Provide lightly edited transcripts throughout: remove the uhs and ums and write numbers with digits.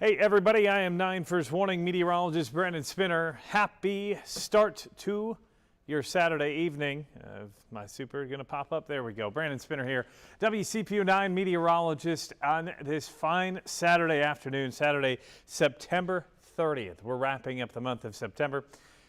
Hey everybody, I am 9 First Warning meteorologist Brandon Spinner. Happy start to your Saturday evening. My super going to pop up. There we go. Brandon Spinner here, WCPU 9 meteorologist on this fine Saturday afternoon, Saturday, September 30th. We're wrapping up the month of September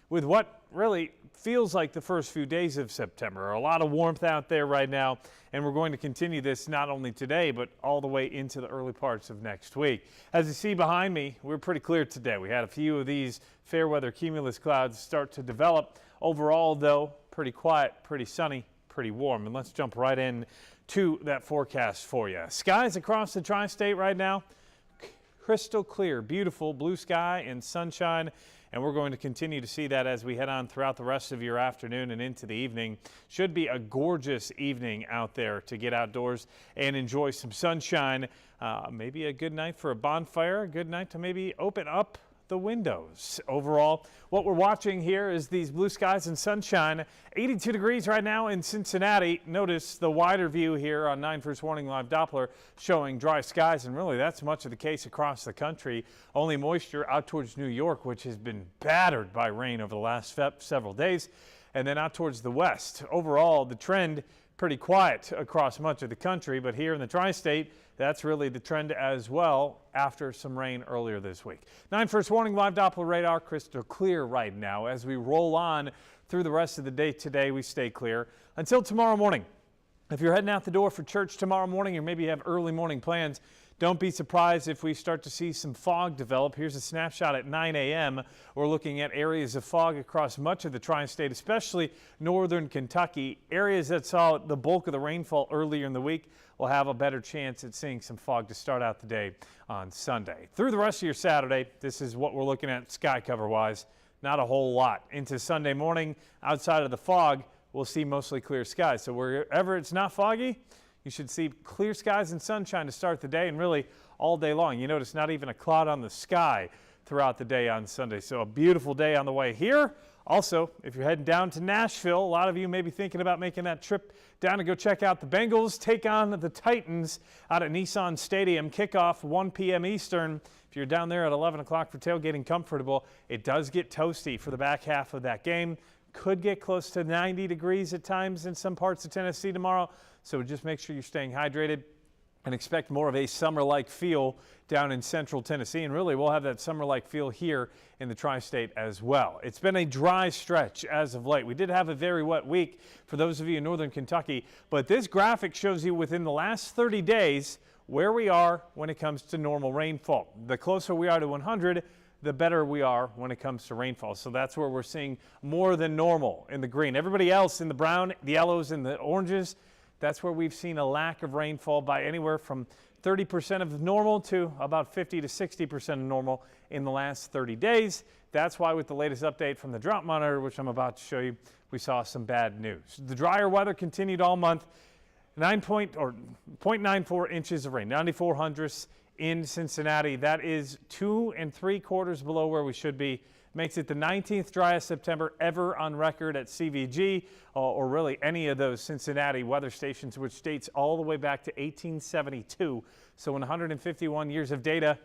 with what really feels like the first few days of September. A lot of warmth out there right now, and we're going to continue this not only today, but all the way into the early parts of next week. As you see behind me, we're pretty clear today. We had a few of these fair weather cumulus clouds start to develop. Overall, though, pretty quiet, pretty sunny, pretty warm. And let's jump right in to that forecast for you. Skies across the tri-state right now, crystal clear, beautiful blue sky and sunshine. And we're going to continue to see that as we head on throughout the rest of your afternoon and into the evening. Should be a gorgeous evening out there to get outdoors and enjoy some sunshine. Maybe a good night for a bonfire, a good night to maybe open up the windows. Overall, what we're watching here is these blue skies and sunshine. 82 degrees right now in Cincinnati. Notice the wider view here on 9 First Warning Live Doppler showing dry skies, and really that's much of the case across the country. Only moisture out towards New York, which has been battered by rain over the last several days, and then out towards the west. Overall, the trend pretty quiet across much of the country, but here in the tri-state, that's really the trend as well after some rain earlier this week. 9 First Warning Live Doppler radar crystal clear right now. As we roll on through the rest of the day today, we stay clear until tomorrow morning. If you're heading out the door for church tomorrow morning, or maybe you have early morning plans, don't be surprised if we start to see some fog develop. Here's a snapshot at 9 a.m. We're looking at areas of fog across much of the tri-state, especially northern Kentucky. Areas that saw the bulk of the rainfall earlier in the week will have a better chance at seeing some fog to start out the day on Sunday. Through the rest of your Saturday, this is what we're looking at sky cover-wise. Not a whole lot. Into Sunday morning, outside of the fog, we'll see mostly clear skies. So wherever it's not foggy, you should see clear skies and sunshine to start the day and really all day long. You notice not even a cloud on the sky throughout the day on Sunday. So a beautiful day on the way here. Also, if you're heading down to Nashville, a lot of you may be thinking about making that trip down to go check out the Bengals take on the Titans out at Nissan Stadium. Kickoff 1 p.m. Eastern. If you're down there at 11 o'clock for tailgating comfortable, it does get toasty for the back half of that game. Could get close to 90 degrees at times in some parts of Tennessee tomorrow. So just make sure you're staying hydrated and expect more of a summer-like feel down in central Tennessee. And really, we'll have that summer-like feel here in the tri-state as well. It's been a dry stretch as of late. We did have a very wet week for those of you in northern Kentucky, but this graphic shows you within the last 30 days where we are when it comes to normal rainfall. The closer we are to 100, the better we are when it comes to rainfall. So that's where we're seeing more than normal in the green. Everybody else in the brown, the yellows, and the oranges, that's where we've seen a lack of rainfall by anywhere from 30% of normal to about 50 to 60% of normal in the last 30 days. That's why with the latest update from the Drought Monitor, which I'm about to show you, we saw some bad news. The drier weather continued all month. 0.94 inches of rain, 94 hundredths in Cincinnati. That is 2 3/4 below where we should be. Makes it the 19th driest September ever on record at CVG, or really any of those Cincinnati weather stations, which dates all the way back to 1872. So in 151 years of data,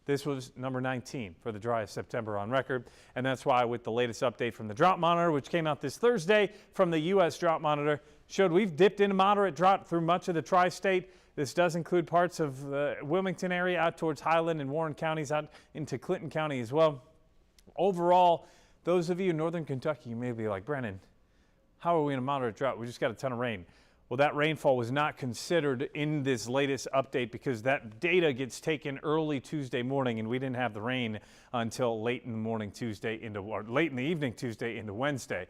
this was number 19 for the driest September on record. And that's why with the latest update from the Drought Monitor, which came out this Thursday from the U.S. Drought Monitor, showed we've dipped into moderate drought through much of the tri-state. This does include parts of the Wilmington area out towards Highland and Warren counties, out into Clinton County as well. Overall, those of you in northern Kentucky, you may be like, Brandon, how are we in a moderate drought? We just got a ton of rain. Well, that rainfall was not considered in this latest update because that data gets taken early Tuesday morning, and we didn't have the rain until late in the morning Tuesday or late in the evening Tuesday into Wednesday.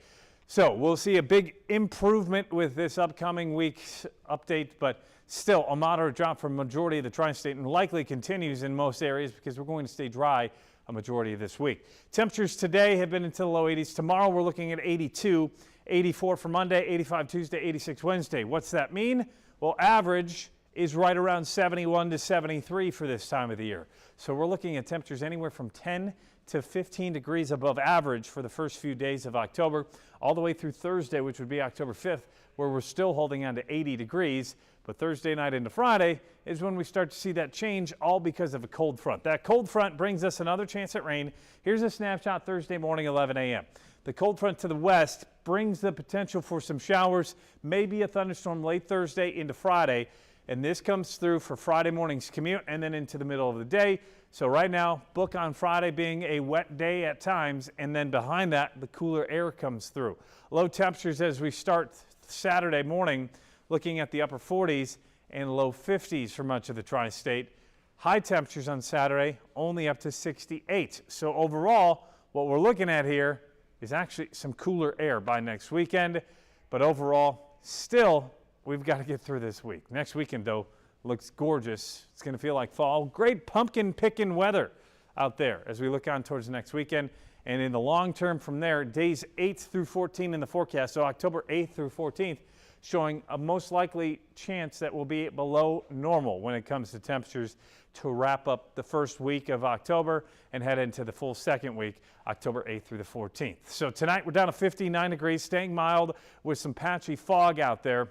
So we'll see a big improvement with this upcoming week's update, but still a moderate drought for a majority of the tri-state, and likely continues in most areas because we're going to stay dry a majority of this week. Temperatures today have been into the low 80s. Tomorrow we're looking at 82, 84 for Monday, 85 Tuesday, 86 Wednesday. What's that mean? Well, average is right around 71 to 73 for this time of the year. So we're looking at temperatures anywhere from 10 to 15 degrees above average for the first few days of October, all the way through Thursday, which would be October 5th, where we're still holding on to 80 degrees. But Thursday night into Friday is when we start to see that change, all because of a cold front. That cold front brings us another chance at rain. Here's a snapshot Thursday morning, 11 a.m. The cold front to the west brings the potential for some showers, maybe a thunderstorm late Thursday into Friday. And this comes through for Friday morning's commute and then into the middle of the day. So right now, book on Friday being a wet day at times, and then behind that, the cooler air comes through. Low temperatures as we start Saturday morning, looking at the upper 40s and low 50s for much of the tri-state. High temperatures on Saturday, only up to 68. So overall, what we're looking at here is actually some cooler air by next weekend. But overall, still, we've got to get through this week. Next weekend, though, looks gorgeous. It's going to feel like fall. Great pumpkin picking weather out there as we look on towards the next weekend. And in the long term from there, days 8 through 14 in the forecast, so October 8th through 14th, showing a most likely chance that will be below normal when it comes to temperatures to wrap up the first week of October and head into the full second week, October 8th through the 14th. So tonight we're down to 59 degrees, staying mild with some patchy fog out there.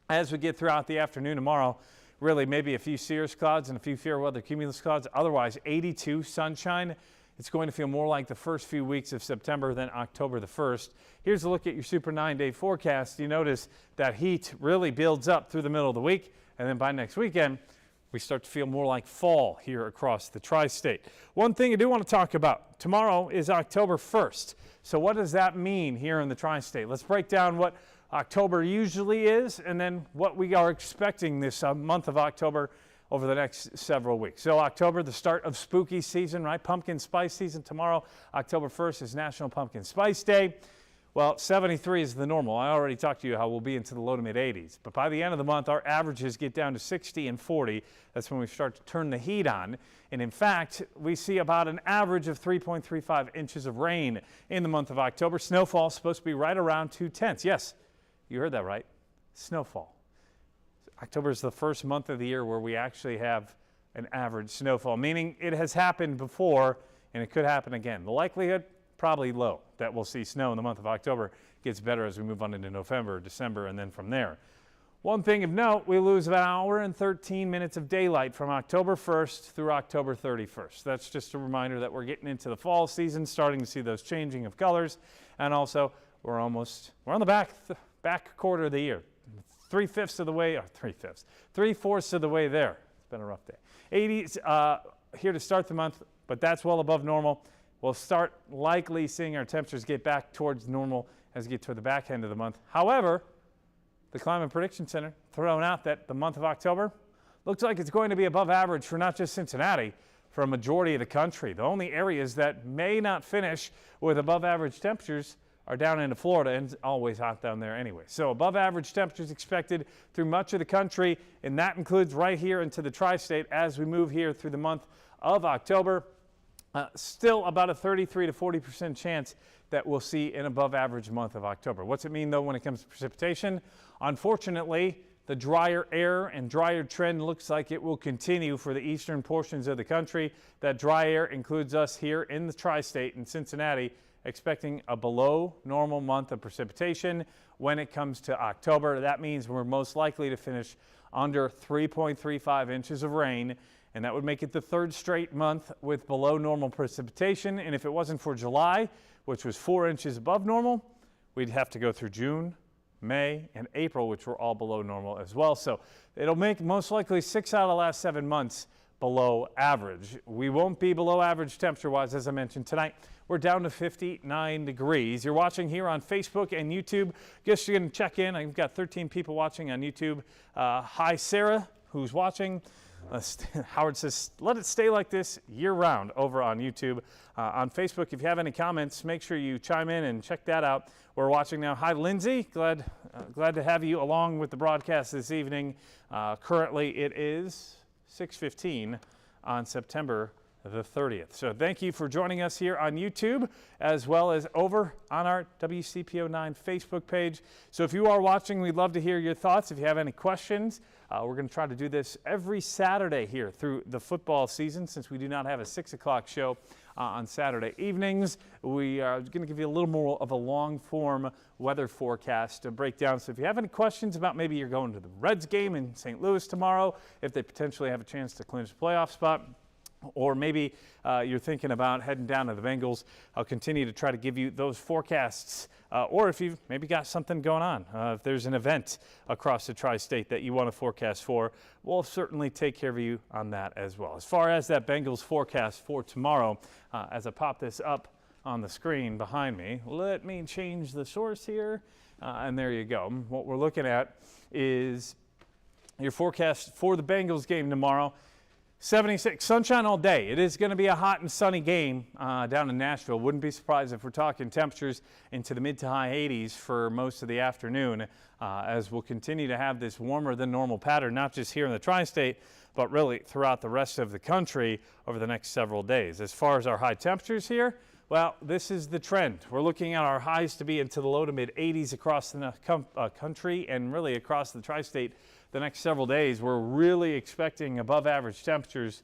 As we get throughout the afternoon tomorrow, really maybe a few cirrus clouds and a few fair weather cumulus clouds. Otherwise, 82 sunshine. It's going to feel more like the first few weeks of September than October the 1st. Here's a look at your Super 9-day forecast. You notice that heat really builds up through the middle of the week, and then by next weekend, we start to feel more like fall here across the tri-state. One thing I do want to talk about, tomorrow is October 1st. So what does that mean here in the tri-state? Let's break down what October usually is and then what we are expecting this month of October over the next several weeks. So October, the start of spooky season, right? Pumpkin spice season. Tomorrow, October 1st, is National Pumpkin Spice Day. Well, 73 is the normal. I already talked to you how we'll be into the low to mid 80s. But by the end of the month, our averages get down to 60 and 40. That's when we start to turn the heat on. And in fact, we see about an average of 3.35 inches of rain in the month of October. Snowfall is supposed to be right around 2/10. Yes, you heard that right. Snowfall. October is the first month of the year where we actually have an average snowfall, meaning it has happened before and it could happen again. The likelihood, probably low, that we'll see snow in the month of October. Gets better as we move on into November, December, and then from there. One thing of note, we lose about an hour and 13 minutes of daylight from October 1st through October 31st. That's just a reminder that we're getting into the fall season, starting to see those changing of colors, and also we're on the back quarter of the year. 3/4 of the way, or 3/4 of the way there. It's been a rough day. 80s here to start the month, but that's well above normal. We'll start likely seeing our temperatures get back towards normal as we get toward the back end of the month. However, the Climate Prediction Center throwing out that the month of October looks like it's going to be above average for not just Cincinnati, for a majority of the country. The only areas that may not finish with above average temperatures are down into Florida, and it's always hot down there anyway. So above average temperatures expected through much of the country, and that includes right here into the tri-state as we move here through the month of October. Still about a 33 to 40% chance that we'll see an above average month of October. What's it mean though when it comes to precipitation? Unfortunately, the drier air and drier trend looks like it will continue for the eastern portions of the country. That dry air includes us here in the tri-state in Cincinnati, expecting a below normal month of precipitation when it comes to October. That means we're most likely to finish under 3.35 inches of rain, and that would make it the third straight month with below normal precipitation. And if it wasn't for July, which was 4 inches above normal, we'd have to go through June, May, and April, which were all below normal as well. So it'll make most likely 6 out of the last 7 months below average. We won't be below average temperature-wise, as I mentioned tonight. We're down to 59 degrees. You're watching here on Facebook and YouTube. Guess you're going to check in. I've got 13 people watching on YouTube. Hi, Sarah, who's watching. Howard says, let it stay like this year-round over on YouTube. On Facebook, if you have any comments, make sure you chime in and check that out. We're watching now. Hi, Lindsay. Glad to have you along with the broadcast this evening. Currently, it is 6:15 on September the 30th. So thank you for joining us here on YouTube as well as over on our WCPO 9 Facebook page. So if you are watching, we'd love to hear your thoughts. If you have any questions, we're going to try to do this every Saturday here through the football season since we do not have a 6 o'clock show on Saturday evenings. We are going to give you a little more of a long form weather forecast to break down. So if you have any questions about maybe you're going to the Reds game in St. Louis tomorrow, if they potentially have a chance to clinch a playoff spot, or maybe you're thinking about heading down to the Bengals, I'll continue to try to give you those forecasts. Or if you've maybe got something going on, if there's an event across the tri-state that you want to forecast for, we'll certainly take care of you on that as well. As far as that Bengals forecast for tomorrow, as I pop this up on the screen behind me, let me change the source here, and there you go. What we're looking at is your forecast for the Bengals game tomorrow. 76, sunshine all day. It is going to be a hot and sunny game down in Nashville. Wouldn't be surprised if we're talking temperatures into the mid to high 80s for most of the afternoon as we'll continue to have this warmer than normal pattern, not just here in the tri-state, but really throughout the rest of the country over the next several days. As far as our high temperatures here, well, this is the trend. We're looking at our highs to be into the low to mid 80s across the country and really across the tri-state the next several days. We're really expecting above average temperatures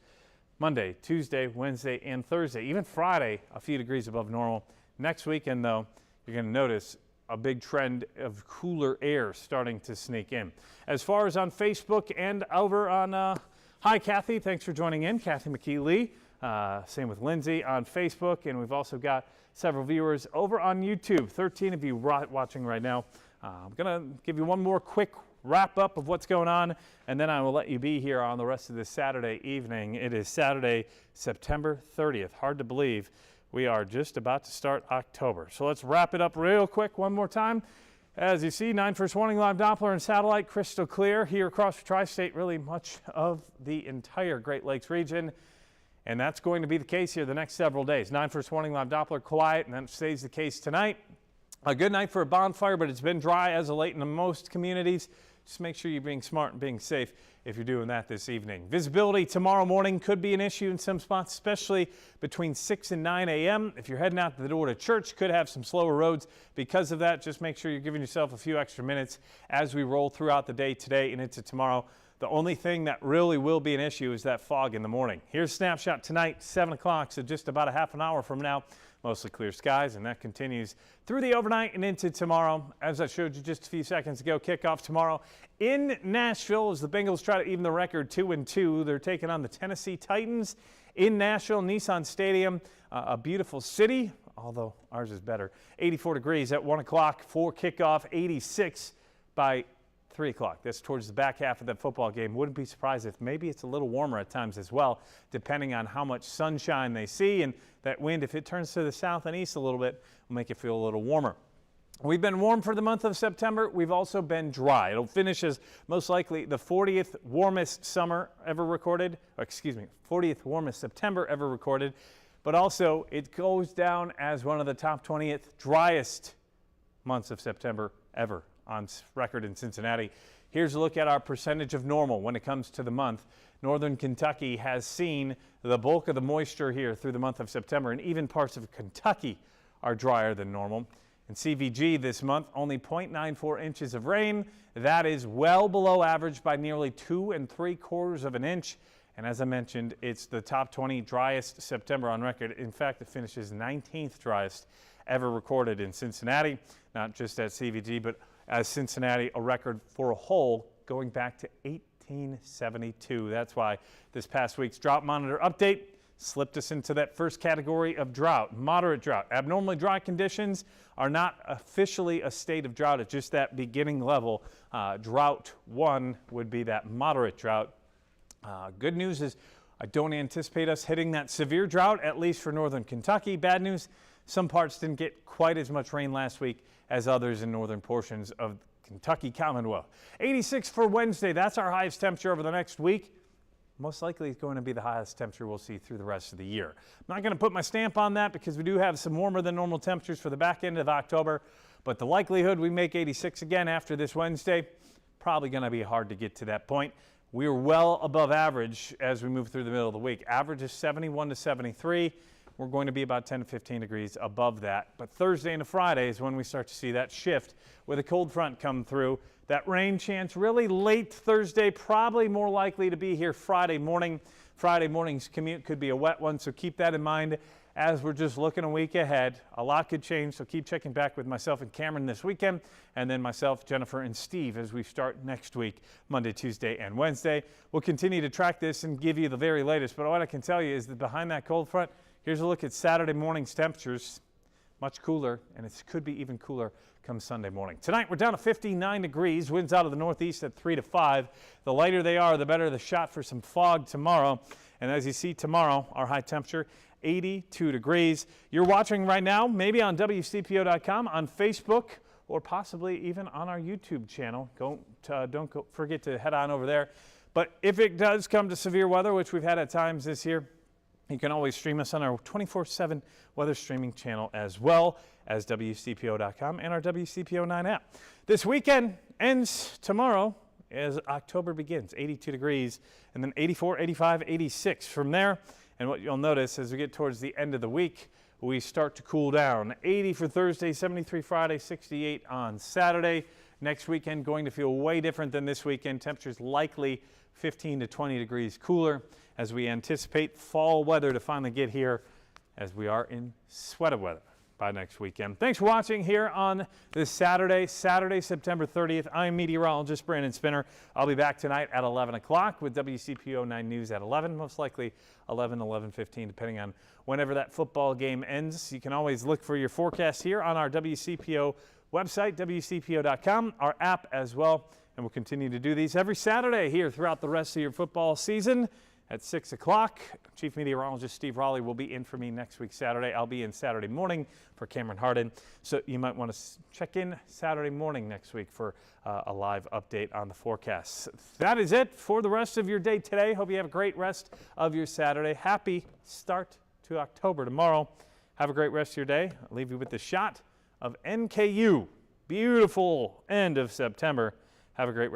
Monday, Tuesday, Wednesday, and Thursday. Even Friday, a few degrees above normal. Next weekend, though, you're going to notice a big trend of cooler air starting to sneak in. As far as on Facebook and over on, hi, Kathy. Thanks for joining in. Kathy McKee-Lee. Same with Lindsay on Facebook. And we've also got several viewers over on YouTube. 13 of you watching right now. I'm going to give you one more quick wrap up of what's going on, and then I will let you be here on the rest of this Saturday evening. It is Saturday, September 30th. Hard to believe we are just about to start October. So let's wrap it up real quick one more time. As you see, 9 First Warning Live Doppler and satellite crystal clear here across the tri-state, really much of the entire Great Lakes region. And that's going to be the case here the next several days. 9 First Warning Live Doppler quiet, and that stays the case tonight. A good night for a bonfire, but it's been dry as of late in most communities. Just make sure you're being smart and being safe if you're doing that this evening. Visibility tomorrow morning could be an issue in some spots, especially between 6 and 9 a.m. If you're heading out the door to church, could have some slower roads. Because of that, just make sure you're giving yourself a few extra minutes as we roll throughout the day today and into tomorrow. The only thing that really will be an issue is that fog in the morning. Here's a snapshot tonight, 7 o'clock, so just about a half an hour from now. Mostly clear skies, and that continues through the overnight and into tomorrow. As I showed you just a few seconds ago, kickoff tomorrow in Nashville as the Bengals try to even the record 2-2. They're taking on the Tennessee Titans in Nashville, Nissan Stadium, a beautiful city, although ours is better. 84 degrees at 1 o'clock for kickoff, 86 by 3 o'clock. That's towards the back half of that football game. Wouldn't be surprised if maybe it's a little warmer at times as well, depending on how much sunshine they see. And that wind, if it turns to the south and east a little bit, will make it feel a little warmer. We've been warm for the month of September. We've also been dry. It'll finish as most likely the 40th warmest summer ever recorded, or 40th warmest September ever recorded. But also it goes down as one of the top 20th driest months of September ever on record in Cincinnati. Here's a look at our percentage of normal when it comes to the month. Northern Kentucky has seen the bulk of the moisture here through the month of September, and even parts of Kentucky are drier than normal. In CVG this month, only 0.94 inches of rain. That is well below average by nearly 2 3/4 of an inch. And as I mentioned, it's the top 20 driest September on record. In fact, it finishes 19th driest ever recorded in Cincinnati, not just at CVG, but as Cincinnati, a record for a whole going back to 1872. That's why this past week's drought monitor update slipped us into that first category of drought, moderate drought. Abnormally dry conditions are not officially a state of drought. It's just that beginning level. Drought 1 would be that moderate drought. Good news is I don't anticipate us hitting that severe drought, at least for northern Kentucky. Bad news, some parts didn't get quite as much rain last week as others in northern portions of Kentucky Commonwealth. 86 for Wednesday. That's our highest temperature over the next week. Most likely it's going to be the highest temperature we'll see through the rest of the year. I'm not going to put my stamp on that because we do have some warmer than normal temperatures for the back end of October, but the likelihood we make 86 again after this Wednesday, probably going to be hard to get to that point. We are well above average as we move through the middle of the week. Average is 71 to 73. We're going to be about 10 to 15 degrees above that. But Thursday into Friday is when we start to see that shift with a cold front come through. That rain chance really late Thursday, probably more likely to be here Friday morning. Friday morning's commute could be a wet one, so keep that in mind as we're just looking a week ahead. A lot could change, so keep checking back with myself and Cameron this weekend, and then myself, Jennifer, and Steve as we start next week, Monday, Tuesday, and Wednesday. We'll continue to track this and give you the very latest, but what I can tell you is that behind that cold front, here's a look at Saturday morning's temperatures. Much cooler, and it could be even cooler come Sunday morning. Tonight, we're down to 59 degrees, winds out of the northeast at 3 to 5. The lighter they are, the better the shot for some fog tomorrow. And as you see tomorrow, our high temperature, 82 degrees. You're watching right now, maybe on WCPO.com, on Facebook, or possibly even on our YouTube channel. Don't forget to head on over there. But if it does come to severe weather, which we've had at times this year, you can always stream us on our 24/7 weather streaming channel, as well as WCPO.com and our WCPO 9 app. This weekend ends tomorrow as October begins, 82 degrees, and then 84, 85, 86 from there. And what you'll notice as we get towards the end of the week, we start to cool down. 80 for Thursday, 73 Friday, 68 on Saturday. Next weekend going to feel way different than this weekend. Temperatures likely 15 to 20 degrees cooler as we anticipate fall weather to finally get here as we are in sweater weather by next weekend. Thanks for watching here on this Saturday, September 30th. I'm meteorologist Brandon Spinner. I'll be back tonight at 11 o'clock with WCPO 9 News at 11, most likely 11:15, depending on whenever that football game ends. You can always look for your forecast here on our WCPO website, WCPO.com, our app as well. And we'll continue to do these every Saturday here throughout the rest of your football season. At 6 o'clock, Chief Meteorologist Steve Raleigh will be in for me next week Saturday. I'll be in Saturday morning for Cameron Hardin. So you might want to check in Saturday morning next week for a live update on the forecasts. That is it for the rest of your day today. Hope you have a great rest of your Saturday. Happy start to October tomorrow. Have a great rest of your day. I'll leave you with the shot of NKU. Beautiful end of September. Have a great rest.